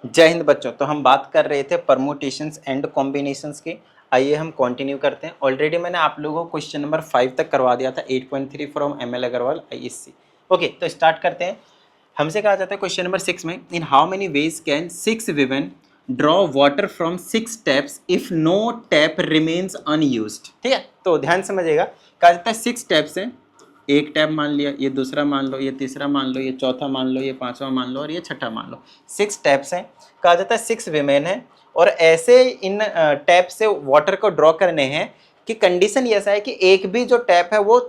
जय हिंद बच्चों। तो हम बात कर रहे थे परमुटेशंस एंड कॉम्बिनेशंस की। आइए हम कंटिन्यू करते हैं। ऑलरेडी मैंने आप लोगों को क्वेश्चन नंबर 5 तक करवा दिया था, 8.3 from ML Agarwal ISC। Okay, तो स्टार्ट करते हैं। हमसे कहा जाता है क्वेश्चन नंबर 6 में, in how many ways can 6 women draw water from 6 taps if no tap remains unused. ठीक है, तो ध्यान समझिएगा। कहा जाता है 6 टैप्स हैं, एक टैप मान लिया, ये दूसरा मान लो, ये तीसरा मान लो, ये चौथा मान लो, ये पांचवा मान लो और ये छठा मान लो। 6 टैप्स हैं। कहा जाता है 6 विमेन है और ऐसे इन टैप से वाटर को ड्रॉ करने हैं कि कंडीशन ये ऐसा है कि एक भी जो टैप है वो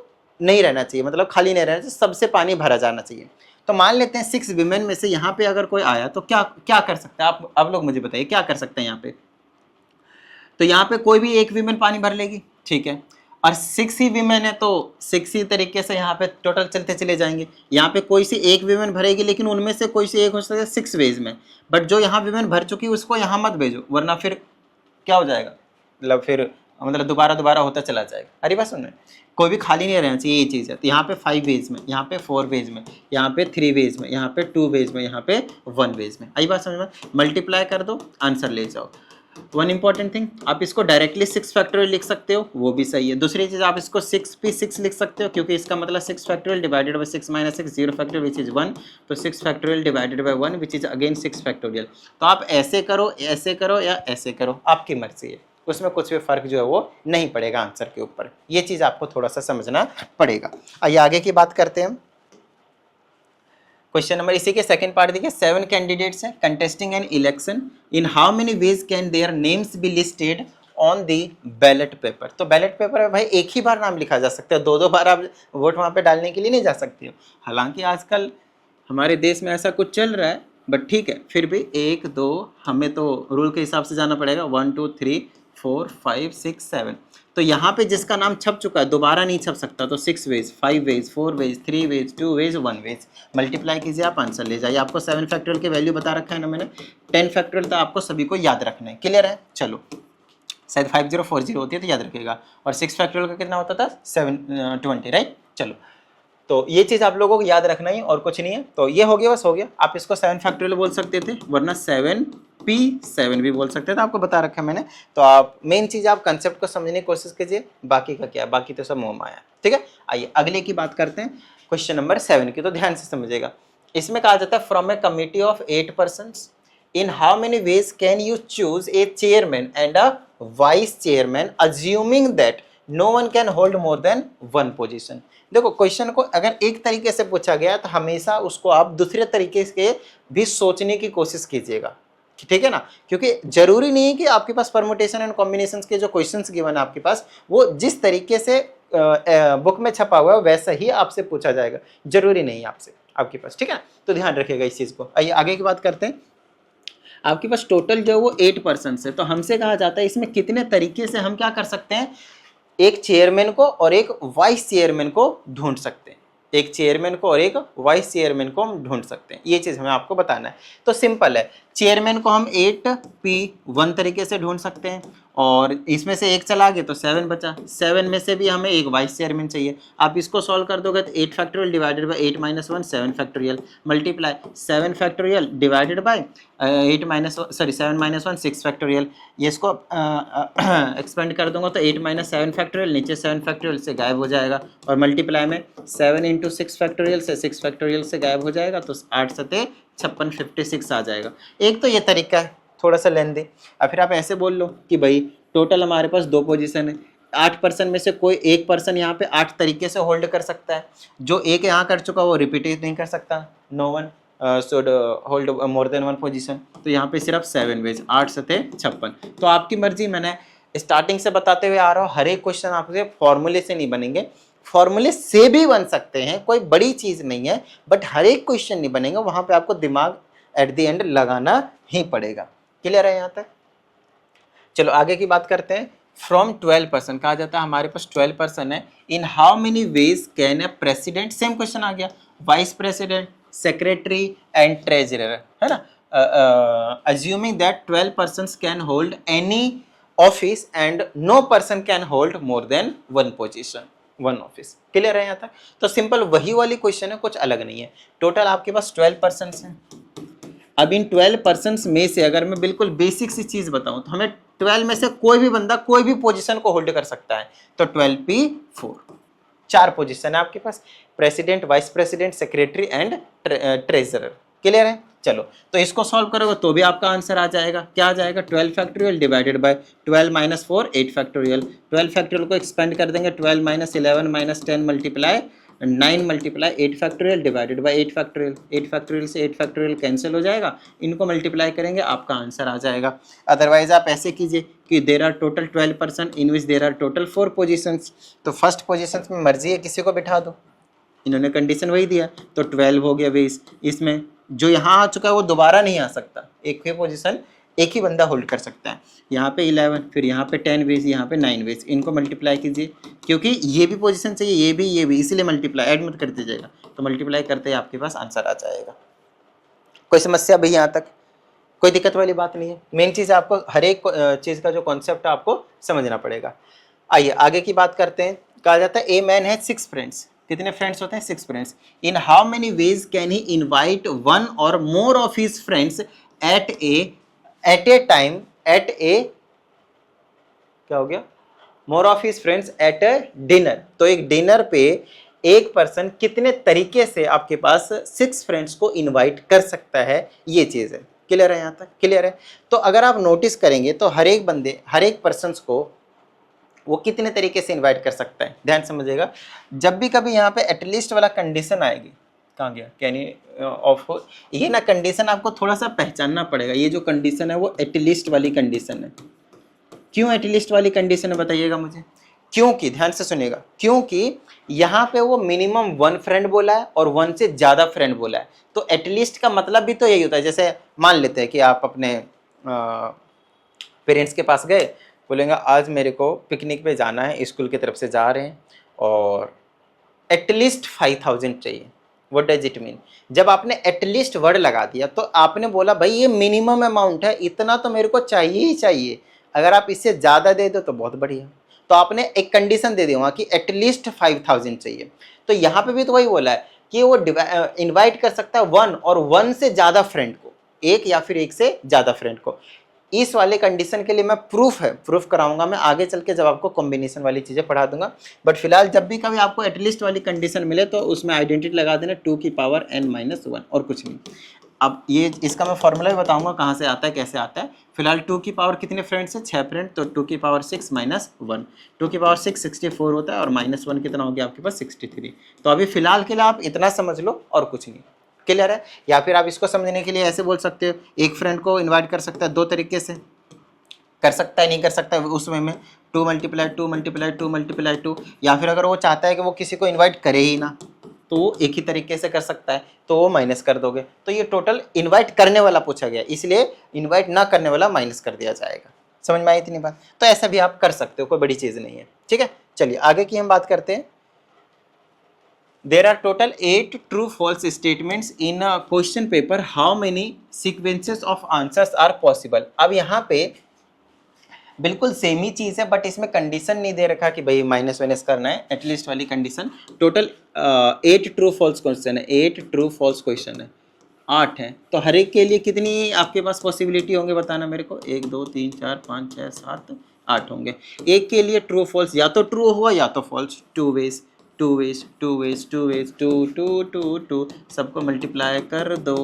नहीं रहना चाहिए, मतलब खाली नहीं रहना चाहिए, सबसे पानी भरा जाना चाहिए। तो मान लेते हैं 6 विमेन में से यहाँ पे अगर कोई आया तो क्या क्या कर सकता है आप लोग मुझे बताइए, क्या कर सकते हैं यहाँ पे। तो यहाँ पे कोई भी एक विमेन पानी भर लेगी, ठीक है, और 6 ही विमेन है तो 6 ही तरीके से यहाँ पे टोटल चलते चले जाएंगे। यहाँ पे कोई सी एक विमेन भरेगी, लेकिन उनमें से कोई सी एक हो सकता है 6 वेज में, बट जो यहाँ विमेन भर चुकी है उसको यहाँ मत भेजो, वरना फिर क्या हो जाएगा, मतलब दोबारा होता चला जाएगा। अरे बात सुन, कोई भी खाली नहीं रहना चाहिए, ये चीज़ है। तो यहाँ पे 5 वेज में, यहाँ पे 4 वेज में, यहाँ पे 3 वेज में, यहाँ पे 2 वेज में, यहाँ पे 1 वेज में। आई बात समझ में? मल्टीप्लाई कर दो, आंसर ले जाओ। वन इंपॉर्टेंट थिंग, आप इसको डायरेक्टली 6 फैक्टोरियल लिख सकते हो, वो भी सही है। दूसरी चीज, आप इसको 6p6 लिख सकते हो, क्योंकि इसका मतलब 6 factorial divided by 6 minus 6 0 factorial which is 1, तो 6 factorial divided by 1 which is again 6 factorial. तो आप ऐसे करो या ऐसे करो, आपकी मर्जी है, उसमें कुछ भी फर्क जो है वो नहीं पड़ेगा आंसर के ऊपर। ये चीज आपको थोड़ा सा समझना पड़ेगा। आइए आगे की बात करते हैं। क्वेश्चन नंबर इसी के सेकंड पार्ट देखिए, 7 कैंडिडेट्स हैं contesting an election, in how many ways can their names be listed on the ballot paper. तो बैलेट पेपर में भाई एक ही बार नाम लिखा जा सकता है, दो बार आप वोट वहां पे डालने के लिए नहीं जा सकते हो। हालांकि आजकल हमारे देश में ऐसा कुछ चल रहा है, बट ठीक है, फिर भी 1 2 हमें तो रूल के हिसाब से जाना पड़ेगा, 1 2 3 4 5 6 7। तो यहाँ पे जिसका नाम छप चुका है दोबारा नहीं छप सकता, तो 6 ways, 5 ways, 4 ways, 3 ways, 2 ways, 1 ways. Multiply कीजिए, आप आंसर ले जाइए। आपको 7 फैक्टोरियल के वैल्यू बता रखा है ना मैंने, 10 फैक्टोरियल तो आपको सभी को याद रखना है। क्लियर है? चलो, शायद 5040 होती है तो याद रखिएगा, और 6 फैक्टोरियल का कितना होता था, 720, राइट। चलो, तो ये चीज आप लोगों को याद रखना ही, और कुछ नहीं है। तो ये हो गया, बस हो गया। आप इसको 7 फैक्टोरियल बोल सकते थे, वरना 7p7 भी बोल सकते थे, आपको बता रखा है मैंने। तो आप मेन चीज, आप कंसेप्ट को समझने की कोशिश कीजिए, बाकी का क्या है, बाकी तो सब मोह माया। ठीक है, आइए अगले की बात करते हैं, क्वेश्चन नंबर 7 की। तो ध्यान से समझिएगा। इसमें कहा जाता है, from A committee of 8 persons, in how many ways can you choose a chairman and a vice chairman assuming that no one can hold more than one position। देखो, क्वेश्चन को अगर एक तरीके से पूछा गया तो हमेशा उसको आप दूसरे तरीके से भी सोचने की कोशिश कीजिएगा, ठीक है ना, क्योंकि जरूरी नहीं है कि आपके पास परमुटेशन एंड कॉम्बिनेशंस के जो क्वेश्चंस गिवन है आपके पास, वो जिस तरीके से बुक में छपा हुआ है वैसा ही आपसे पूछा जाएगा, जरूरी नहीं है आपसे आपके पास। ठीक है, तो ध्यान रखिएगा इस चीज को। आइए आगे की बात करते हैं। आपके पास टोटल जो वो 8 पर्सन है, तो हमसे कहा जाता है इसमें कितने तरीके से हम क्या कर सकते हैं, एक चेयरमैन को और एक वाइस चेयरमैन को ढूंढ सकते हैं। एक चेयरमैन को और एक वाइस चेयरमैन को हम ढूंढ सकते हैं, ये चीज हमें आपको बताना है। तो सिंपल है, चेयरमैन को हम 8p1 तरीके से ढूंढ सकते हैं, और इसमें से एक चला गया तो 7 बचा, 7 में से भी हमें एक वाइस चेयरमैन चाहिए। आप इसको सॉल्व कर दोगे तो 8 factorial divided by 8 minus 1 7 factorial, multiply 7 factorial divided by 7 minus 1 6 factorial. ये इसको एक्सपेंड कर दूंगा तो 8 माइनस 7 फैक्टोरियल, नीचे 7 फैक्टोरियल से गायब हो जाएगा, और मल्टीप्लाई में 7 इंटू 6 फैक्टोरियल से 6 फैक्टोरियल से गायब हो जाएगा, तो 8 सते 56 56 आ जाएगा। एक तो ये तरीका है, थोड़ा सा लेंदी। और फिर आप ऐसे बोल लो कि भाई टोटल हमारे पास 2 पोजीशन है, 8 पर्सन में से कोई एक पर्सन यहाँ पे 8 तरीके से होल्ड कर सकता है, जो एक यहाँ कर चुका वो रिपीट नहीं कर सकता, no one should hold more than 1 position. तो यहाँ पे सिर्फ 7 वेज, 8 सते 56। तो आपकी मर्जी, मैंने स्टार्टिंग से बताते हुए आ रहा हूँ, हर एक क्वेश्चन आपके फॉर्मूले से नहीं बनेंगे, फॉर्मूले से भी बन सकते हैं, कोई बड़ी चीज नहीं है, बट हर एक क्वेश्चन नहीं बनेगा, वहां पे आपको दिमाग एट द एंड लगाना ही पड़ेगा। क्लियर है यहाँ तक? चलो आगे की बात करते हैं। फ्रॉम 12 पर्सन, कहा जाता है हमारे पास 12 पर्सन है, in how many ways can a president, same question आ गया, vice president, secretary and treasurer, है ना, assuming that 12 persons can hold any office and no person can hold more than one position, one office. Clear है यहाँ तक? तो simple वही वाली क्वेश्चन है, कुछ अलग नहीं है। टोटल आपके पास 12 पर्सन हैं। अब इन 12 पर्सन्स में से अगर मैं बिल्कुल बेसिक सी चीज बताऊं तो हमें 12 में से कोई भी बंदा कोई भी पोजीशन को होल्ड कर सकता है। तो 12P4 4 पोजीशन है आपके पास, president, vice president, secretary and treasurer. Clear है? चलो, तो इसको सॉल्व करोगे तो भी आपका आंसर आ जाएगा। क्या आ जाएगा? 12 factorial divided by 12 minus 4 8 factorial. 12 factorial को एक्सपेंड कर देंगे, 12 minus 11 minus 10 multiply 9 multiply 8 factorial divided by 8 factorial. 8 factorial से 8 फैक्टोरियल कैंसिल हो जाएगा, इनको मल्टीप्लाई करेंगे, आपका आंसर आ जाएगा। अदरवाइज आप ऐसे कीजिए कि there are total 12 person in which there are total 4 positions, तो फर्स्ट पोजिशन में मर्जी है किसी को बिठा दो, इन्होंने कंडीशन वही दिया, तो 12 हो गया बेस। इसमें जो यहाँ आ चुका है वो दोबारा नहीं आ सकता, एक ही पोजीशन एक ही बंदा होल्ड कर सकता है। यहाँ पे 11, फिर यहाँ पे 10 वेज, यहाँ पे 9 वेज, इनको मल्टीप्लाई कीजिए, क्योंकि ये भी पोजीशन चाहिए, ये भी, इसलिए मल्टीप्लाई ऐड मत करते जाएगा, तो मल्टीप्लाई करते ही आपके पास आंसर आ जाएगा। कोई समस्या भाई? यहाँ तक कोई दिक्कत वाली बात नहीं है। मेन चीज़ आपको हर एक चीज़ का जो कॉन्सेप्ट है आपको समझना पड़ेगा। आइए आगे की बात करते हैं। कहा जाता है ए मैन है 6 फ्रेंड्स। कितने फ्रेंड्स होते हैं? 6 friends. In how many ways can he invite one or more of his friends at a time at a, क्या हो गया? More of his friends at a dinner. तो एक डिनर पे एक पर्सन कितने तरीके से आपके पास 6 फ्रेंड्स को इनवाइट कर सकता है, ये चीज़ है। क्लियर है? यहाँ तक क्लियर है? तो अगर आप नोटिस करेंगे तो हर एक बंदे, हर एक पर्सन को वो कितने तरीके से इनवाइट कर सकता है, ध्यान समझिएगा। जब भी कभी यहाँ पे एटलीस्ट वाला कंडीशन आएगी, कहाँ गया? कैन यू ऑफ, ये ना कंडीशन आपको थोड़ा सा पहचानना पड़ेगा। ये जो कंडीशन है वो एटलीस्ट वाली कंडीशन है। क्यों एटलीस्ट वाली कंडीशन है बताइएगा मुझे? क्योंकि ध्यान से सुनिएगा, क्योंकि यहाँ पे वो मिनिमम 1 फ्रेंड बोला है और 1 से ज़्यादा फ्रेंड बोला है। तो एटलीस्ट का मतलब भी तो यही होता है। जैसे मान लेते हैं कि आप अपने पेरेंट्स के पास गए, बोलेंगे आज मेरे को पिकनिक पे जाना है, स्कूल की तरफ से जा रहे हैं और एटलीस्ट 5000 चाहिए। What does it mean? जब आपने एटलीस्ट वर्ड लगा दिया तो आपने बोला भाई ये मिनिमम अमाउंट है, इतना तो मेरे को चाहिए ही चाहिए, अगर आप इससे ज़्यादा दे दो तो बहुत बढ़िया। तो आपने एक कंडीशन दे दी वहाँ कि एटलीस्ट 5000 चाहिए। तो यहाँ पे भी तो वही बोला है कि वो इन्वाइट कर सकता है 1 और 1 से ज़्यादा फ्रेंड को, एक या फिर एक से ज़्यादा फ्रेंड को। इस वाले कंडीशन के लिए मैं प्रूफ कराऊंगा मैं आगे चल के, जब आपको कॉम्बिनेशन वाली चीज़ें पढ़ा दूंगा। बट फिलहाल जब भी कभी आपको एटलीस्ट वाली कंडीशन मिले तो उसमें आइडेंटिटी लगा देना 2 की पावर n-1 और कुछ नहीं। अब ये इसका मैं फॉर्मूला भी बताऊंगा कहाँ से आता है, कैसे आता है। फिलहाल 2 की पावर कितने फ्रेंड्स है? 6 फ्रेंड, तो 2 की पावर 6 माइनस 1, 2 की पावर 6 64 होता है और -1 कितना हो गया आपके पास? 63। तो अभी फिलहाल के लिए आप इतना समझ लो और कुछ नहीं। क्लियर है? या फिर आप इसको समझने के लिए ऐसे बोल सकते हो, एक फ्रेंड को इनवाइट कर सकता है 2 तरीके से, कर सकता है नहीं कर सकता है उस वे में 2 मल्टीप्लाई 2 मल्टीप्लाई 2 मल्टीप्लाई 2, या फिर अगर वो चाहता है कि वो किसी को इनवाइट करे ही ना तो वो एक ही तरीके से कर सकता है, तो वो माइनस कर दोगे। तो ये टोटल इनवाइट करने वाला पूछा गया, इसलिए इनवाइट ना करने वाला माइनस कर दिया जाएगा। समझ में आई इतनी बात? तो ऐसा भी आप कर सकते हो, कोई बड़ी चीज़ नहीं है। ठीक है, चलिए आगे की हम बात करते हैं। There are total 8 true false statements in a question paper. How many sequences of answers are possible? अब यहाँ पे बिल्कुल सेम ही चीज़ है, बट इसमें कंडीशन नहीं दे रखा कि भाई माइनस वाइनस करना है, एटलीस्ट वाली condition. Total 8 true false question है, 8 ट्रू फॉल्स क्वेश्चन है, 8 है। तो हर एक के लिए कितनी आपके पास पॉसिबिलिटी होंगे बताना मेरे को? 1 2 3 4 5 6 7 8 होंगे। एक के लिए ट्रू फॉल्स या तो ट्रू हुआ या तो false, 2 ways 2 ways 2 ways 2 ways 2 2 2 2, सबको मल्टीप्लाई कर दो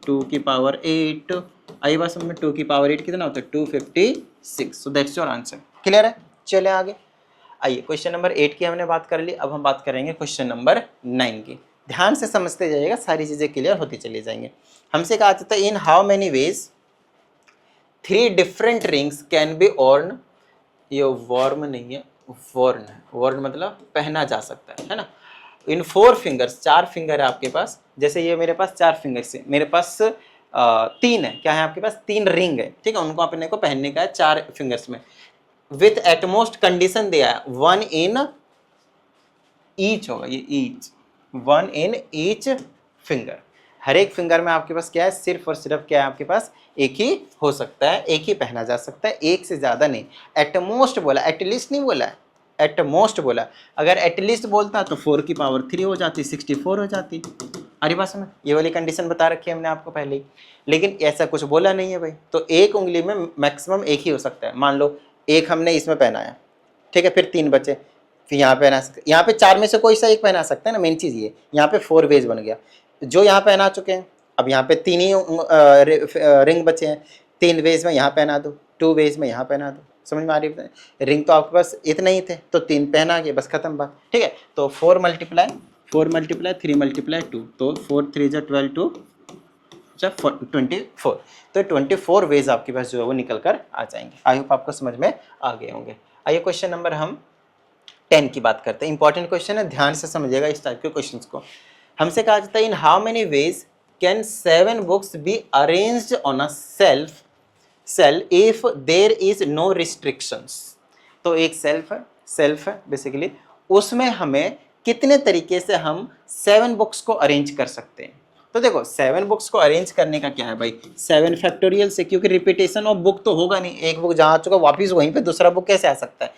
2 की पावर 8। आई बात समझ में? 2 की पावर 8 कितना होता है? 256। So that's your answer. Clear है? चले आगे। आइए क्वेश्चन नंबर 8 की हमने बात कर ली, अब हम बात करेंगे क्वेश्चन नंबर 9 की। ध्यान से समझते जाइएगा, सारी चीज़ें क्लियर होती चली जाएंगी। हमसे कहा जाता है in how many ways 3 different rings can be worn, ये वॉर्म नहीं है, वॉर्न है, वॉर्न मतलब पहना जा सकता है ना। इन 4 फिंगर्स, 4 फिंगर है आपके पास। जैसे ये मेरे पास 4 फिंगर्स है, मेरे पास 3 है, क्या है आपके पास? 3 रिंग है, ठीक है, उनको अपने को पहनने का है 4 फिंगर्स में। विथ एटमोस्ट कंडीशन दिया है 1 इन ईच होगा, ये ईच, 1 इन ईच फिंगर। हर एक फिंगर में आपके पास क्या है? सिर्फ और सिर्फ क्या है आपके पास? एक ही हो सकता है, एक ही पहना जा सकता है, एक से ज़्यादा नहीं। एटमोस्ट बोला, एटलीस्ट नहीं बोला है, एटमोस्ट बोला। अगर एटलीस्ट बोलता तो 4 की पावर 3 हो जाती, 64 हो जाती। अरे बात समझ, ये वाली कंडीशन बता रखी है हमने आपको पहले ही, लेकिन ऐसा कुछ बोला नहीं है भाई। तो एक उंगली में मैक्सिमम एक ही हो सकता है। मान लो एक हमने इसमें पहनाया, ठीक है, फिर 3 बचे, फिर यहाँ पहना सकते, यहाँ पे 4 में से कोई सा एक पहना सकता है ना, मेन चीज़ ये। यहाँ पे 4 वेज बन गया, जो यहाँ पहना चुके हैं। अब यहाँ पे 3 ही रिंग बचे हैं, 3 वेज में यहाँ पहना दो, 2 वेज में यहाँ पहना दो। समझ में आ रही है? रिंग तो आपके पास इतने ही थे, तो 3 पहना के बस खत्म बात, ठीक है। तो 4 मल्टीप्लाई 3 मल्टीप्लाई 2, तो 4 3 जा 12 2 24। तो 24 वेज आपके पास जो है वो निकल कर आ जाएंगे। आई होप आपको समझ में आ गए होंगे। आइए क्वेश्चन नंबर हम 10 की बात करते हैं। इंपॉर्टेंट क्वेश्चन है, ध्यान से समझिएगा इस टाइप के क्वेश्चंस को। हमसे कहा जाता है in how many ways can 7 books be arranged on a shelf if there is no restrictions. तो एक सेल्फ है बेसिकली, उसमें हमें कितने तरीके से हम 7 बुक्स को अरेंज कर सकते हैं। तो देखो 7 बुक्स को अरेंज करने का क्या है भाई, 7 फैक्टोरियल से, क्योंकि रिपीटेशन ऑफ बुक तो होगा नहीं। एक बुक जहाँ आ चुका वापिस वहीं पे दूसरा बुक कैसे आ सकता है,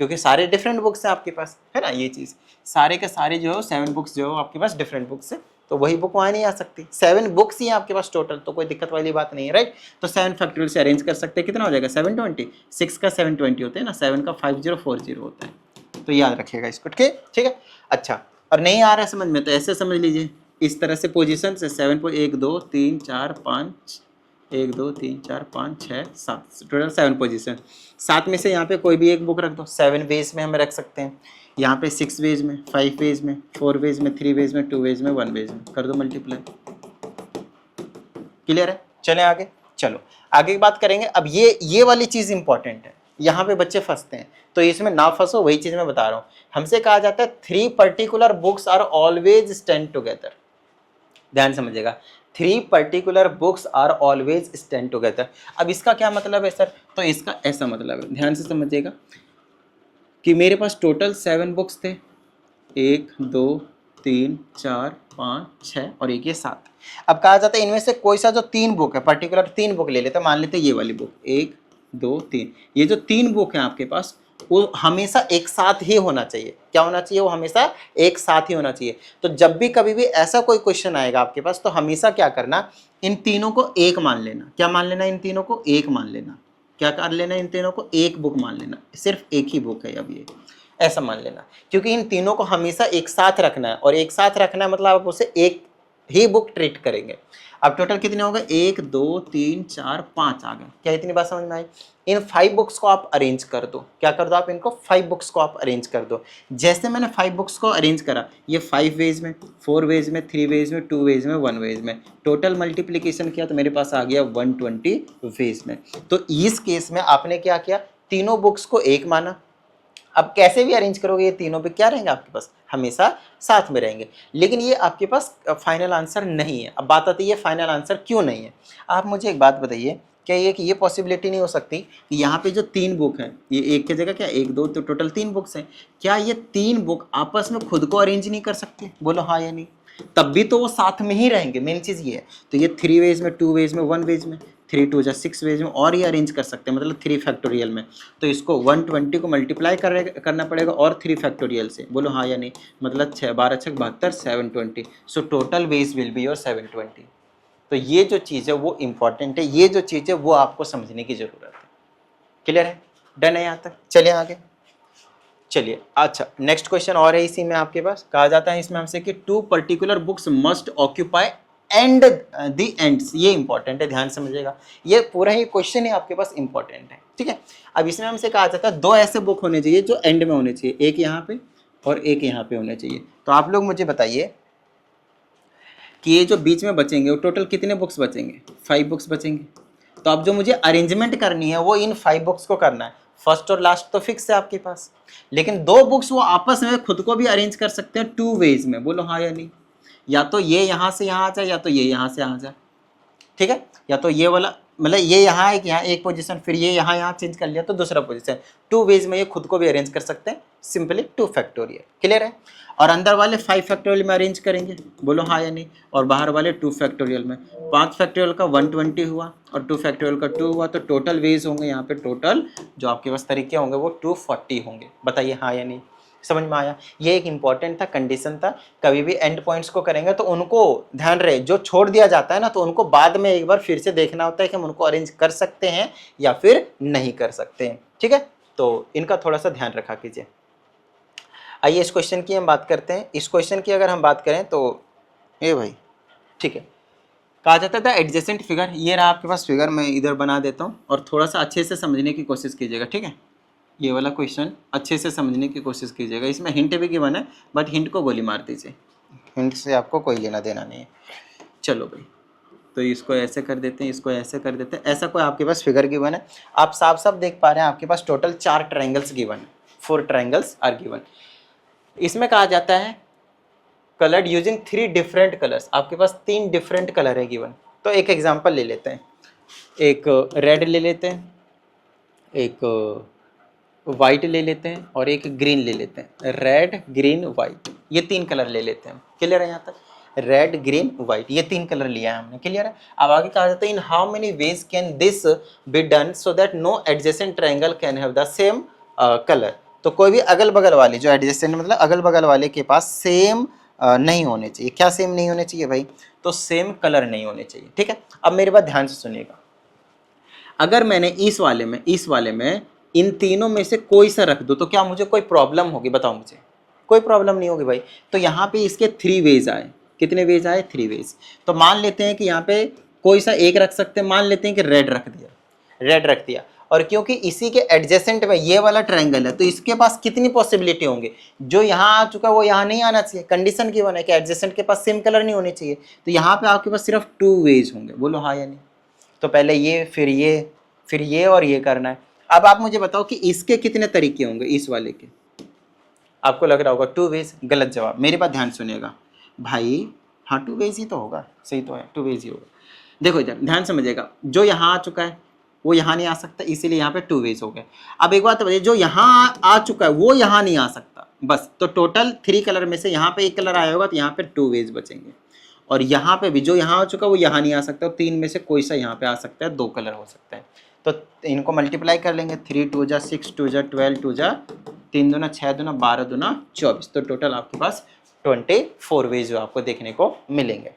क्योंकि सारे डिफरेंट बुक्स हैं आपके पास, है ना। ये चीज़ सारे के सारे जो है 7 बुक्स जो है आपके पास डिफरेंट बुक्स है, तो वही बुक वहाँ नहीं आ सकती। 7 बुक्स ही हैं आपके पास टोटल, तो कोई दिक्कत वाली बात नहीं है, राइट। तो 7 फैक्टोरियल से अरेंज कर सकते हैं। कितना हो जाएगा 720, 6 का 720 होते हैं ना, 7 का 5040 होता है। तो याद रखिएगा इसको, ठीक है। अच्छा, और नहीं आ रहा है समझ में, तो ऐसे समझ लीजिए इस तरह से पोजीशन से 7 को 1 2 3 4 5 1 2 3 4 5 6 7, टोटल 7 पोजीशन। 7 में से यहाँ पे कोई भी एक बुक रख दो। 7 वेज में हम रख सकते हैं, यहाँ पे 6 वेज में, 5 वेज में, 4 वेज में, 3 वेज में, 2 वेज में, 1 वेज में, कर दो मल्टीप्लाई। क्लियर है? चलें आगे। चलो आगे की बात करेंगे। अब ये वाली चीज़ इंपॉर्टेंट है, यहाँ पे बच्चे फंसते हैं, तो इसमें ना फंसो, वही चीज़ मैं बता रहा हूँ। हमसे कहा जाता है 3 particular books are always stand together. ध्यान समझिएगा, 3 particular books are always stand together. अब इसका क्या मतलब है सर, तो इसका ऐसा मतलब है, ध्यान से समझिएगा कि मेरे पास टोटल 7 बुक्स थे, 1 2 3 4 5 6 और एक ये 7। अब कहा जाता है इनमें से कोई सा जो 3 बुक है, पर्टिकुलर 3 बुक ले लेते हैं। मान लेते हैं ये वाली बुक 1 2 3, ये जो 3 बुक है आपके पास, वो हमेशा एक साथ ही होना चाहिए। क्या होना चाहिए, वो हमेशा एक साथ ही होना चाहिए। तो जब भी कभी भी ऐसा कोई क्वेश्चन आएगा आपके पास, तो हमेशा क्या करना, इन तीनों को एक मान लेना। क्या मान लेना, इन तीनों को एक मान लेना। क्या कर लेना, इन तीनों को एक बुक मान लेना, सिर्फ एक ही बुक है अब ये, ऐसा मान लेना। क्योंकि इन तीनों को हमेशा एक साथ रखना है, और एक साथ रखना है मतलब आप उसे एक ही बुक ट्रीट करेंगे। अब टोटल कितने हो गए, 1 2 3 4 5 आ गए। क्या इतनी बात समझ में आई? इन 5 बुक्स को आप अरेंज कर दो। क्या कर दो आप, इनको 5 बुक्स को आप अरेंज कर दो। जैसे मैंने 5 बुक्स को अरेंज करा, ये 5 वेज में, 4 वेज में, 3 वेज में, 2 वेज में, 1 वेज में, टोटल मल्टीप्लिकेशन किया तो मेरे पास आ गया 120 वेज में। तो इस केस में आपने क्या किया, तीनों बुक्स को एक माना। अब कैसे भी अरेंज करोगे, ये तीनों पे क्या रहेंगे आपके पास, हमेशा साथ में रहेंगे। लेकिन ये आपके पास फाइनल आंसर नहीं है। अब बात आती है फाइनल आंसर क्यों नहीं है। आप मुझे एक बात बताइए, क्या ये पॉसिबिलिटी नहीं हो सकती कि यहाँ पे जो 3 बुक है, ये एक की जगह क्या 1 2, तो टोटल 3 बुक्स हैं, क्या ये 3 बुक आपस में खुद को अरेंज नहीं कर सकते? बोलो हाँ या नहीं। तब भी तो वो साथ में ही रहेंगे, मेन चीज़ ये है। तो ये 3 वेज में, 2 वेज में, 1 वेज में, 3 2 जा 6 वेज में, और ये अरेंज कर सकते हैं, मतलब 3 फैक्टोरियल में। तो इसको 120 को मल्टीप्लाई करना पड़ेगा और 3 फैक्टोरियल से। बोलो हाँ या नहीं। मतलब 6 12 6 72 720। So total veg will be your 720। तो ये जो चीज़ है वो इंपॉर्टेंट है, ये जो चीज़ है वो आपको समझने की ज़रूरत है। क्लियर है? डन है यहाँ तक? चलिए आगे। चलिए अच्छा, नेक्स्ट क्वेश्चन और है इसी में आपके पास। कहा जाता है इसमें हमसे कि 2 particular books must occupy and the ends. ये इंपॉर्टेंट है, ध्यान समझिएगा। ये पूरा ही क्वेश्चन है आपके पास इंपॉर्टेंट है, ठीक है। अब इसमें हमसे कहा जाता है 2 ऐसे बुक होने चाहिए जो एंड में होने चाहिए, एक यहाँ पे और एक यहाँ पे होने चाहिए। तो आप लोग मुझे बताइए कि ये जो बीच में बचेंगे वो टोटल कितने बुक्स बचेंगे, 5 बुक्स बचेंगे। तो अब जो मुझे अरेंजमेंट करनी है वो इन 5 बुक्स को करना है। फर्स्ट और लास्ट तो फिक्स है आपके पास, लेकिन 2 बुक्स वो आपस में खुद को भी अरेंज कर सकते हैं 2 वेज में। बोलो हाँ या नहीं। या तो ये यहाँ से यहाँ आ जाए, या तो ये यहाँ से आ जाए, ठीक है। या तो ये वाला, मतलब ये यहाँ एक पोजीशन, फिर ये यहाँ चेंज कर लिया तो दूसरा पोजीशन। 2 वेज में ये खुद को भी अरेंज कर सकते हैं, सिंपली 2 फैक्टोरियल। क्लियर है? और अंदर वाले 5 फैक्टोरियल में अरेंज करेंगे। बोलो हाँ या नहीं। और बाहर वाले 2 फैक्टोरियल में। 5 फैक्टोरियल का 120 हुआ और 2 फैक्टोरियल का 2 हुआ, तो टोटल वेज होंगे यहाँ पे, टोटल जो आपके पास तरीके होंगे वो 240 होंगे। बताइए हाँ या नहीं। समझ में आया? ये एक इंपॉर्टेंट था, कंडीशन था। कभी भी एंड पॉइंट्स को करेंगे तो उनको ध्यान रहे, जो छोड़ दिया जाता है ना तो उनको बाद में एक बार फिर से देखना होता है कि हम उनको अरेंज कर सकते हैं या फिर नहीं कर सकते हैं। ठीक है, तो इनका थोड़ा सा ध्यान रखा कीजिए। आइए इस क्वेश्चन की हम बात करते हैं। इस क्वेश्चन की अगर हम बात करें तो ये भाई ठीक है, कहा जाता था एडजेसेंट फिगर। ये रहा आपके पास फिगर, मैं इधर बना देता हूँ और थोड़ा सा अच्छे से समझने की कोशिश कीजिएगा। ठीक है, ये वाला क्वेश्चन अच्छे से समझने की कोशिश कीजिएगा। इसमें हिंट भी गिवन है, बट हिंट को गोली मार दीजिए, हिंट से आपको कोई लेना देना नहीं है। चलो भाई, तो इसको ऐसे कर देते हैं, इसको ऐसे कर देते हैं। ऐसा कोई आपके पास फिगर गिवन है, आप साफ साफ देख पा रहे हैं आपके पास टोटल 4 ट्रायंगल्स गिवन है, 4 ट्रायंगल्स आर गिवन। इसमें कहा जाता है कलर्ड यूजिंग 3 डिफरेंट कलर्स। आपके पास 3 डिफरेंट कलर है गिवन। तो एक एग्जांपल ले लेते हैं, एक रेड ले लेते हैं, एक वाइट ले लेते हैं और एक ग्रीन ले लेते हैं। रेड, ग्रीन, वाइट, ये 3 कलर ले लेते हैं। क्लियर है यहाँ तक? रेड, ग्रीन, वाइट, ये 3 कलर लिया है हमने। क्लियर है? अब आगे कहा जाता है in how many ways can this be done so that no adjacent triangle can have the same colour. तो कोई भी अगल बगल वाले, जो एडजेसेंट मतलब अगल बगल वाले के पास सेम नहीं होने चाहिए। क्या सेम नहीं होने चाहिए भाई? तो सेम कलर नहीं होने चाहिए। ठीक है, अब मेरी बात ध्यान से सुनिएगा। अगर मैंने इस वाले में इन तीनों में से कोई सा रख दूं तो क्या मुझे कोई प्रॉब्लम होगी? बताओ मुझे। कोई प्रॉब्लम नहीं होगी भाई। तो यहाँ पे इसके 3 वेज आए। कितने वेज आए? 3 वेज। तो मान लेते हैं कि यहाँ पे कोई सा एक रख सकते हैं। मान लेते हैं कि रेड रख दिया, रेड रख दिया, और क्योंकि इसी के एडजेसेंट में ये वाला ट्रायंगल है तो इसके पास कितनी पॉसिबिलिटी होंगे? जो यहाँ आ चुका है वो यहाँ नहीं आना चाहिए। कंडीशन की है कि एडजेसेंट के पास सेम कलर नहीं होने चाहिए। तो यहाँ पे आपके पास सिर्फ 2 वेज होंगे। बोलो हाँ या नहीं? तो पहले ये, फिर ये और ये करना है। अब आप मुझे बताओ कि इसके कितने तरीके होंगे? इस वाले के आपको लग रहा होगा 2 वेज। गलत जवाब। मेरी बात ध्यान सुनिएगा भाई। हाँ 2 वेज ही तो होगा, सही तो है, 2 वेज ही होगा। देखो इधर ध्यान समझिएगा, जो यहाँ आ चुका है वो यहाँ नहीं आ सकता, इसीलिए यहाँ पे 2 वेज हो गए। अब एक बात बताइए, जो यहाँ आ चुका है वो यहाँ नहीं आ सकता बस। तो टोटल 3 कलर में से यहाँ पे एक कलर आया होगा तो यहाँ पे 2 वेज बचेंगे। और यहाँ पे भी जो यहाँ आ चुका है वो यहाँ नहीं आ सकता। 3 में से कोई सा यहाँ पे आ सकता है, 2 कलर हो सकता है। तो इनको मल्टीप्लाई कर लेंगे। 3 2 जा 6, 2 जा 12, 2 जा 3 दूना 6 दूना 12 दूना 24। तो टोटल आपके पास 24 वेज जो आपको देखने को मिलेंगे।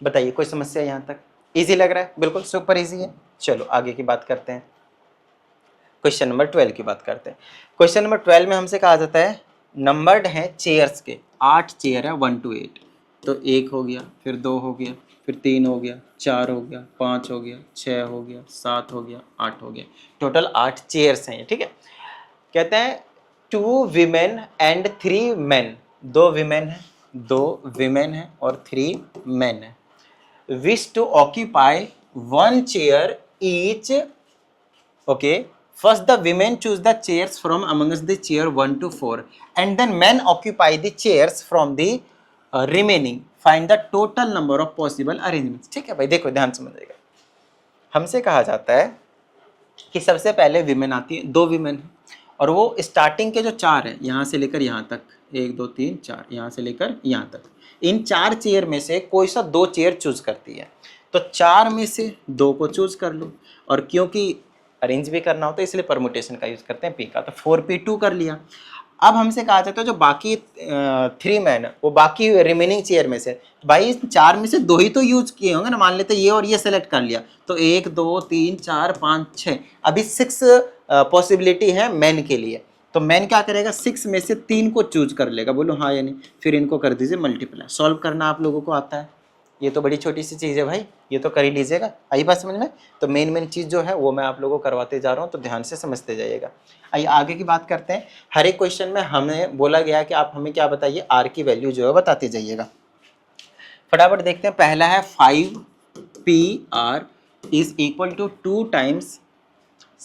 बताइए कोई समस्या यहाँ तक? इजी लग रहा है? बिल्कुल सुपर इजी है। चलो आगे की बात करते हैं, क्वेश्चन नंबर 12 की बात करते हैं। क्वेश्चन नंबर 12 में हमसे कहा जाता है नंबर्ड है चेयर्स के, 8 चेयर है 1 to 8। तो 1 हो गया, फिर 2 हो गया, फिर 3 हो गया, 4 हो गया, 5 हो गया, 6 हो गया, 7 हो गया, 8 हो गया। टोटल 8 चेयर्स हैं। ठीक है, कहते हैं 2 विमेन एंड 3 मेन। 2 विमेन है, 2 विमेन है और 3 मेन है। Wish to occupy 1 chair each. Okay, first the women choose the chairs from amongst the chair 1 to 4 and then men occupy the chairs from the remaining. Find the total number of possible arrangements. ठीक है भाई, देखो ध्यान समझिएगा। हमसे कहा जाता है कि सबसे पहले विमेन आती है, 2 विमेन है और वो स्टार्टिंग के जो 4 है यहाँ से लेकर यहाँ तक, 1 2 3 4, यहाँ से लेकर यहाँ तक, इन 4 चेयर में से कोई सा 2 चेयर चूज करती है। तो 4 में से 2 को चूज कर लो, और क्योंकि अरेंज भी करना होता है इसलिए परमुटेशन का यूज करते हैं पी का। तो 4p2 कर लिया। अब हमसे कहा जाता है जो बाकी 3 मैन है वो बाकी रिमेनिंग चेयर में से, भाई 4 में से 2 ही तो यूज किए होंगे ना। मान लेते ये और ये सेलेक्ट कर लिया तो 1 2 3 4 5 6, अभी 6 पॉसिबिलिटी है मैन के लिए। तो मैन क्या करेगा? 6 में से 3 को चूज कर लेगा। बोलो हाँ या नहीं? फिर इनको कर दीजिए मल्टीप्लाई। सॉल्व करना आप लोगों को आता है, ये तो बड़ी छोटी सी चीज़ है भाई, ये तो कर ही लीजिएगा। आई बात समझ में? तो मेन चीज़ जो है वो मैं आप लोगों को करवाते जा रहा हूँ, तो ध्यान से समझते जाइएगा। आइए आगे की बात करते हैं। हर एक क्वेश्चन में हमें बोला गया कि आप हमें क्या बताइए? आर की वैल्यू जो है बताते जाइएगा। फटाफट देखते हैं। पहला है 5pr is equal to 2 times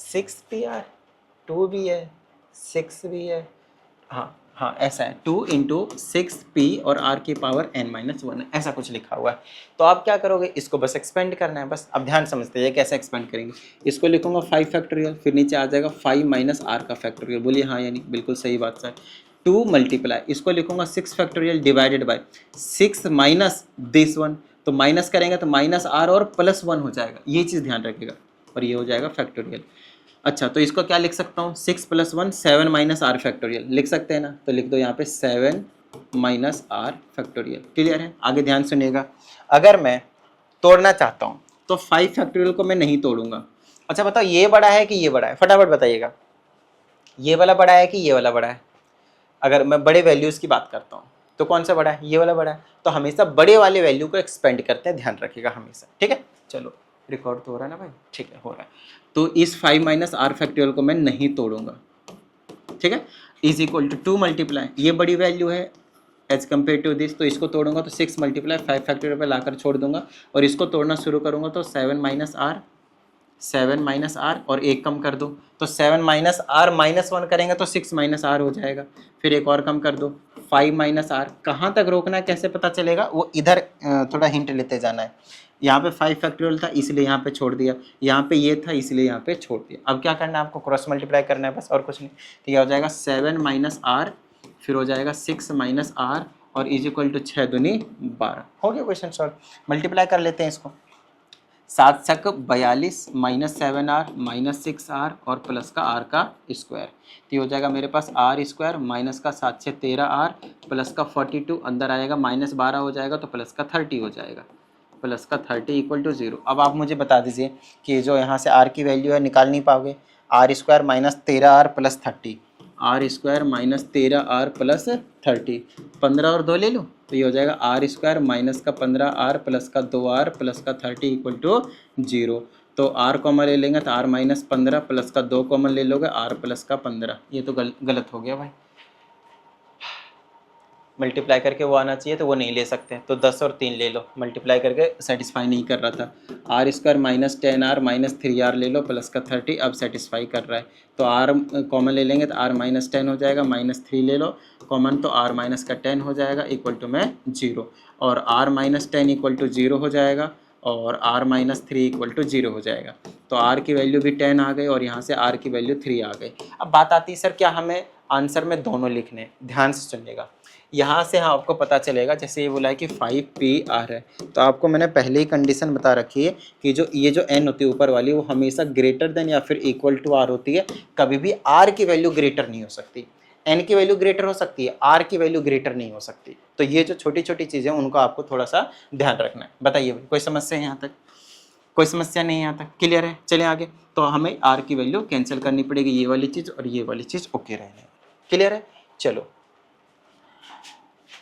6pr। 2 भी है 6 भी है, हाँ ऐसा है 2 इंटू 6p और r की पावर n-1 है, ऐसा कुछ लिखा हुआ है। तो आप क्या करोगे? इसको बस एक्सपेंड करना है बस। अब ध्यान समझते हैं कैसे एक्सपेंड करेंगे। इसको लिखूंगा 5 फैक्टोरियल, फिर नीचे आ जाएगा 5 माइनस r का फैक्टोरियल। बोलिए हाँ या नहीं? बिल्कुल सही बात सर। 2 मल्टीप्लाई, इसको लिखूंगा 6 factorial divided by 6 minus this 1। तो माइनस करेंगे तो माइनस r और प्लस 1 हो जाएगा, ये चीज़ ध्यान रखिएगा, और ये हो जाएगा फैक्टोरियल। अच्छा तो इसको क्या लिख सकता हूँ, 6 + 1 7 माइनस आर फैक्टोरियल लिख सकते हैं ना, तो लिख दो यहाँ पे 7 माइनस आर फैक्टोरियल। क्लियर है? आगे ध्यान सुनिएगा, अगर मैं तोड़ना चाहता हूँ तो 5 फैक्टोरियल को मैं नहीं तोड़ूंगा। अच्छा बताओ ये बड़ा है कि ये बड़ा है, फटाफट बताइएगा, ये वाला बड़ा है कि ये वाला बड़ा है? अगर मैं बड़े वैल्यूज़ की बात करता हूँ तो कौन सा बड़ा है, ये वाला बड़ा है। तो हमेशा बड़े वाले वैल्यू को एक्सपेंड करते हैं, ध्यान रखिएगा हमेशा, ठीक है। चलो रिकॉर्ड तो हो रहा है ना भाई, ठीक है हो रहा है। तो इस 5 माइनस आर फैक्टोरियल को मैं नहीं तोड़ूंगा, ठीक है। इज इक्वल टू 2 मल्टीप्लाई, ये बड़ी वैल्यू है एज कम्पेयर टू दिस, तो इसको तोड़ूंगा तो 6 मल्टीप्लाई 5 फैक्टोरियल पे लाकर छोड़ दूंगा और इसको तोड़ना शुरू करूंगा तो 7 माइनस आर, 7 माइनस आर और एक कम कर दो तो 7 माइनस आर -1 करेंगे तो 6 माइनस आर हो जाएगा। फिर एक और कम कर दो 5 माइनस आर, कहाँ तक रोकना है कैसे पता चलेगा, वो इधर थोड़ा हिंट लेते जाना है। यहाँ पे 5 फैक्टोरियल था इसलिए यहाँ पे छोड़ दिया, यहाँ पे ये था इसलिए यहाँ पे छोड़ दिया। अब क्या करना है आपको, क्रॉस मल्टीप्लाई करना है बस, और कुछ नहीं। तो क्या हो जाएगा 7 माइनस आर, फिर हो जाएगा 6 माइनस आर और इज इक्वल टू 6 दूनी 12। हो गया क्वेश्चन सॉल्व। मल्टीप्लाई कर लेते हैं इसको, 7 छक 42 -7 आर -6 आर और प्लस का आर का स्क्वायर, तो ये हो जाएगा मेरे पास आर स्क्वायर माइनस का 7 6 13 आर प्लस का 42 अंदर आएगा -12 हो जाएगा तो प्लस का 30 हो जाएगा, प्लस का 30 इक्वल टू 0। अब आप मुझे बता दीजिए कि जो यहाँ से आर की वैल्यू है निकाल नहीं पाओगे, r square -13 r plus 30, r square -13 r plus 30, 15 और 2 ले लो तो ये हो जाएगा आर स्क्वायर माइनस का 15 आर प्लस का 2 आर प्लस का 30 इक्वल टू 0। तो आर कॉमन ले लेंगे तो आर -15 प्लस का 2 कॉमन ले लोगे आर प्लस का 15, ये तो गलत हो गया भाई, मल्टीप्लाई करके वो आना चाहिए तो वो नहीं ले सकते, तो 10 और 3 ले लो, मल्टीप्लाई करके सेटिस्फाई नहीं कर रहा था। आर स्क्वायर -10 आर -3 आर ले लो प्लस का 30, अब सेटिस्फाई कर रहा है। तो आर कॉमन ले लेंगे तो आर -10 हो जाएगा, -3 ले लो कॉमन तो आर माइनस का 10 हो जाएगा इक्वल टू में 0, और आर -10 इक्वल टू 0 हो जाएगा और आर -3 इक्वल टू 0 हो जाएगा। तो आर की वैल्यू भी 10 आ गई और यहाँ से आर की वैल्यू 3 आ गई। अब बात आती है सर क्या हमें आंसर में दोनों लिखने, ध्यान से सुनिएगा। यहाँ से आपको पता चलेगा, जैसे ये बोला है कि 5PR है तो आपको मैंने पहले ही कंडीशन बता रखी है कि जो ये जो n होती है ऊपर वाली वो हमेशा ग्रेटर देन या फिर इक्वल टू r होती है, कभी भी r की वैल्यू ग्रेटर नहीं हो सकती। n की वैल्यू ग्रेटर हो सकती है, r की वैल्यू ग्रेटर नहीं हो सकती। तो ये जो छोटी छोटी चीज़ें उनको आपको थोड़ा सा ध्यान रखना है। बताइए भाई कोई समस्या है यहाँ तक? कोई समस्या नहीं यहाँ तक, क्लियर है? चलिए आगे। तो हमें r की वैल्यू कैंसिल करनी पड़ेगी, ये वाली चीज़ और ये वाली चीज़ ओके रहने, क्लियर है? चलो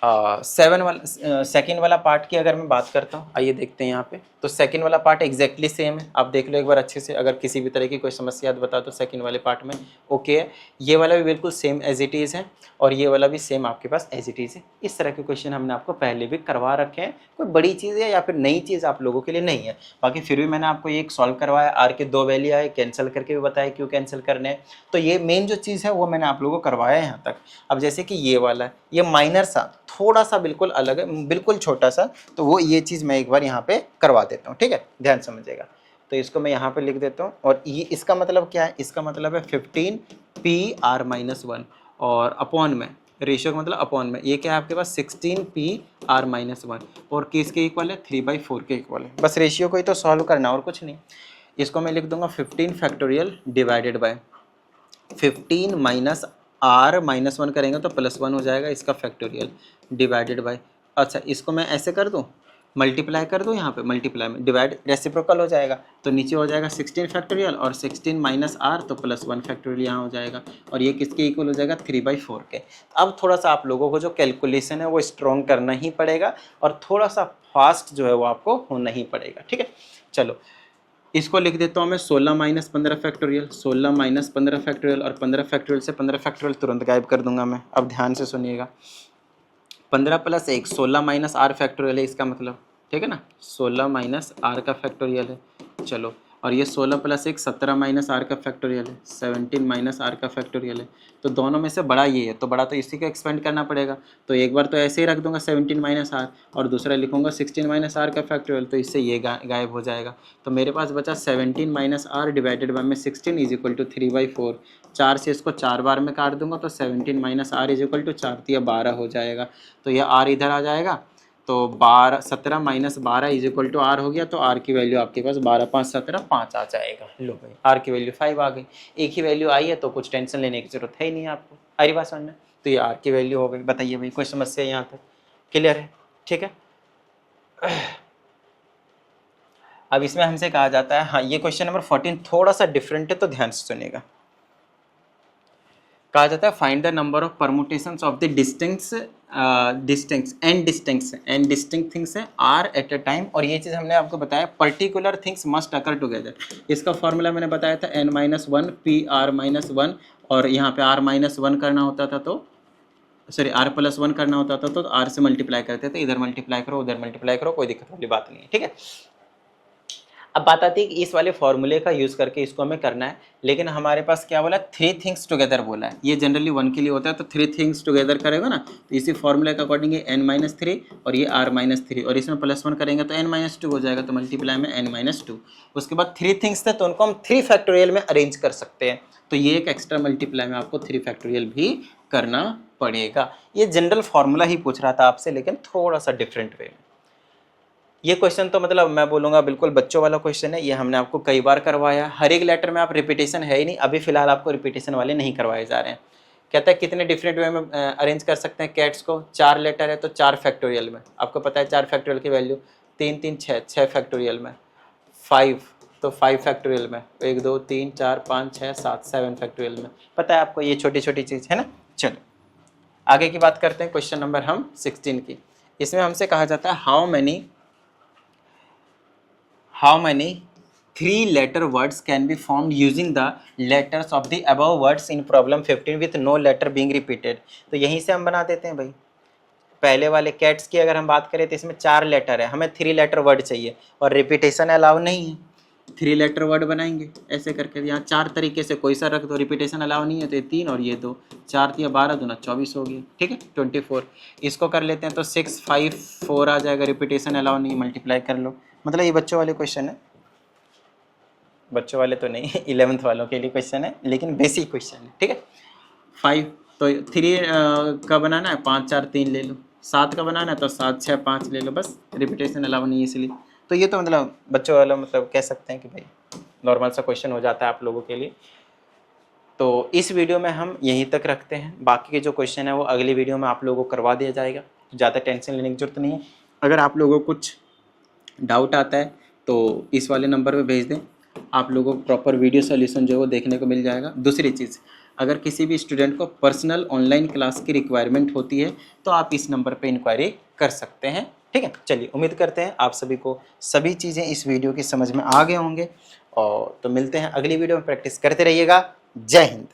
7 वाला सेकेंड वाला पार्ट की अगर मैं बात करता हूँ, आइए देखते हैं यहाँ पे। तो सेकेंड वाला पार्ट एग्जैक्टली सेम है, आप देख लो एक बार अच्छे से, अगर किसी भी तरह की कोई समस्या बता तो सेकेंड वाले पार्ट में ओके है। ये वाला भी बिल्कुल सेम एज इट इज़ है और ये वाला भी सेम आपके पास एज इट इज़ है। इस तरह के क्वेश्चन हमने आपको पहले भी करवा रखे हैं, कोई बड़ी चीज़ है या फिर नई चीज़ आप लोगों के लिए नहीं है। बाकी फिर भी मैंने आपको ये एक सॉल्व करवाया, आर के 2 वैल्यू आए, कैंसिल करके भी बताया क्यों कैंसिल करने हैं। तो ये मेन जो चीज़ है वो मैंने आप लोगों को करवाया है यहाँ तक। अब जैसे कि ये वाला है, ये माइनर सा थोड़ा सा बिल्कुल अलग है, बिल्कुल छोटा सा, तो वो ये चीज़ मैं एक बार यहाँ पे करवा देता हूँ, ठीक है? ध्यान समझिएगा। तो इसको मैं यहाँ पे लिख देता हूँ और ये इसका मतलब क्या है, इसका मतलब है 15PR-1 और अपॉन में रेशियो का मतलब अपॉन में ये क्या है आपके पास 16PR-1 और किसके इक्वल है 3/4 के इक्वल है। बस रेशियो को ही तो सॉल्व करना और कुछ नहीं। इसको मैं लिख दूंगा 15 factorial divided by 15 minus R-1 करेंगे तो +1 हो जाएगा इसका फैक्टोरियल डिवाइडेड बाय, अच्छा इसको मैं ऐसे कर दूँ, मल्टीप्लाई कर दूँ, यहाँ पे मल्टीप्लाई में डिवाइड रेसिप्रोकल हो जाएगा तो नीचे हो जाएगा 16 फैक्टोरियल और 16 माइनस R तो +1 फैक्टोरियल यहाँ हो जाएगा और ये किसके इक्वल हो जाएगा 3/4 के। अब थोड़ा सा आप लोगों को जो कैलकुलेशन है वो स्ट्रॉन्ग करना ही पड़ेगा और थोड़ा सा फास्ट जो है वो आपको होना ही पड़ेगा, ठीक है? चलो इसको लिख देता हूँ मैं 16 माइनस 15 फैक्टोरियल, 16 माइनस 15 फैक्टोरियल और 15 फैक्टोरियल से 15 फैक्टोरियल तुरंत गायब कर दूंगा मैं। अब ध्यान से सुनिएगा, 15 + 1 16 माइनस R फैक्टोरियल है इसका मतलब, ठीक है ना? 16 माइनस R का फैक्टोरियल है, चलो, और ये 16 + 1 17 माइनस R का फैक्टोरियल है, 17 माइनस R का फैक्टोरियल है। तो दोनों में से बड़ा ये है तो बड़ा तो इसी को एक्सपेंड करना पड़ेगा। तो एक बार तो ऐसे ही रख दूंगा 17 माइनस R और दूसरा लिखूंगा 16 माइनस R का फैक्टोरियल, तो इससे ये गायब हो जाएगा। तो मेरे पास बचा 17 माइनस R डिवाइडेड बाय में 16 इज इक्वल टू 3/4। 4 से इसको 4 बार में काट दूंगा तो 17 minus R is equal to 4 × 12 हो जाएगा। तो यह R इधर आ जाएगा तो 12 17 minus 12 is equal to r हो गया, तो आर की वैल्यू आपके पास 12 5 17 5 आ जाएगा। लो भाई आर की वैल्यू 5 आ गई, एक ही वैल्यू आई है तो कुछ टेंशन लेने की जरूरत है ही नहीं आपको। आ रही बात समझ में? तो ये आर की वैल्यू हो गई। बताइए भाई कोई समस्या यहाँ तक क्लियर है? ठीक है। अब इसमें हमसे कहा जाता है, हाँ ये क्वेश्चन नंबर 14 थोड़ा सा डिफरेंट है तो ध्यान से सुनिएगा। कहा जाता है find the number of permutations of the distincts and distinct things are at a time. और ये चीज़ हमने आपको बताया particular things must occur together. इसका फॉर्मूला मैंने बताया था n-1 PR-1, और यहाँ पे R-1 करना होता था तो सॉरी R+1 करना होता था तो R से मल्टीप्लाई करते थे। इधर मल्टीप्लाई करो उधर मल्टीप्लाई करो, कोई दिक्कत वाली बात नहीं है। ठीक है। अब बात आती है कि इस वाले फॉर्मूले का यूज़ करके इसको हमें करना है, लेकिन हमारे पास क्या बोला, 3 थिंग्स टुगेदर बोला है। ये जनरली 1 के लिए होता है, तो 3 थिंग्स टुगेदर करेगा ना, तो इसी फॉर्मूले के अकॉर्डिंग ये n-3 और ये r-3 और इसमें +1 करेंगे तो n-2 हो जाएगा, तो मल्टीप्लाई में n-2। उसके बाद 3 थिंग्स थे तो उनको हम 3 फैक्टोरियल में अरेंज कर सकते हैं, तो ये एक एक्स्ट्रा मल्टीप्लाई में आपको 3 फैक्टोरियल भी करना पड़ेगा। ये जनरल फॉर्मूला ही पूछ रहा था आपसे, लेकिन थोड़ा सा डिफरेंट वे में। ये क्वेश्चन तो मतलब मैं बोलूँगा बिल्कुल बच्चों वाला क्वेश्चन है, ये हमने आपको कई बार करवाया। हर एक लेटर में आप रिपीटेशन है ही नहीं, अभी फिलहाल आपको रिपीटेशन वाले नहीं करवाए जा रहे हैं। कहता है कितने डिफरेंट वे में अरेंज कर सकते हैं कैट्स को। 4 लेटर है तो 4 फैक्टोरियल में, आपको पता है 4 फैक्टोरियल की वैल्यू 3 3 6 6 फैक्टोरियल में, 5 तो 5 फैक्टोरियल में, 1 2 3 4 5 6 7 7 फैक्टोरियल में। पता है आपको ये छोटी छोटी चीज़ है ना। चलो आगे की बात करते हैं, क्वेश्चन नंबर हम 16 की। इसमें हमसे कहा जाता है how many 3 letter words can be formed using the letters of the above words in problem 15 with no letter being repeated। तो यहीं से हम बना देते हैं भाई। पहले वाले कैट्स की अगर हम बात करें तो इसमें 4 लेटर है, हमें 3 लेटर वर्ड चाहिए और रिपीटेशन अलाउ नहीं है। 3 लेटर वर्ड बनाएंगे ऐसे करके, यहाँ 4 तरीके से कोई सा रख दो, रिपीटेशन अलाउ नहीं है तो ये 3 और ये 2, 4 या 12 दूना 24 हो गया। ठीक है 24। इसको कर लेते हैं तो 6 5 4 आ जाएगा, रिपीटेशन अलाउ नहीं, मल्टीप्लाई कर लो। मतलब ये बच्चों वाले क्वेश्चन है, बच्चों वाले तो नहीं 11th वालों के लिए क्वेश्चन है, लेकिन बेसिक क्वेश्चन है। ठीक है। 5 तो 3 का बनाना है, 5 4 3 ले लो। 7 का बनाना है तो 7 6 5 ले लो, बस रिपीटेशन अलाउ नहीं है इसलिए। तो ये तो मतलब बच्चों वाला मतलब कह सकते हैं कि भाई नॉर्मल सा क्वेश्चन हो जाता है आप लोगों के लिए। तो इस वीडियो में हम यहीं तक रखते हैं, बाकी के जो क्वेश्चन है वो अगली वीडियो में आप लोगों को करवा दिया जाएगा, ज़्यादा टेंशन लेने की जरूरत नहीं है। अगर आप लोगों को कुछ डाउट आता है तो इस वाले नंबर पे भेज दें, आप लोगों को प्रॉपर वीडियो सॉल्यूशन जो है वो देखने को मिल जाएगा। दूसरी चीज़, अगर किसी भी स्टूडेंट को पर्सनल ऑनलाइन क्लास की रिक्वायरमेंट होती है तो आप इस नंबर पे इंक्वायरी कर सकते हैं। ठीक है। चलिए उम्मीद करते हैं आप सभी को सभी चीज़ें इस वीडियो की समझ में आ गए होंगे, और तो मिलते हैं अगली वीडियो में। प्रैक्टिस करते रहिएगा। जय हिंद।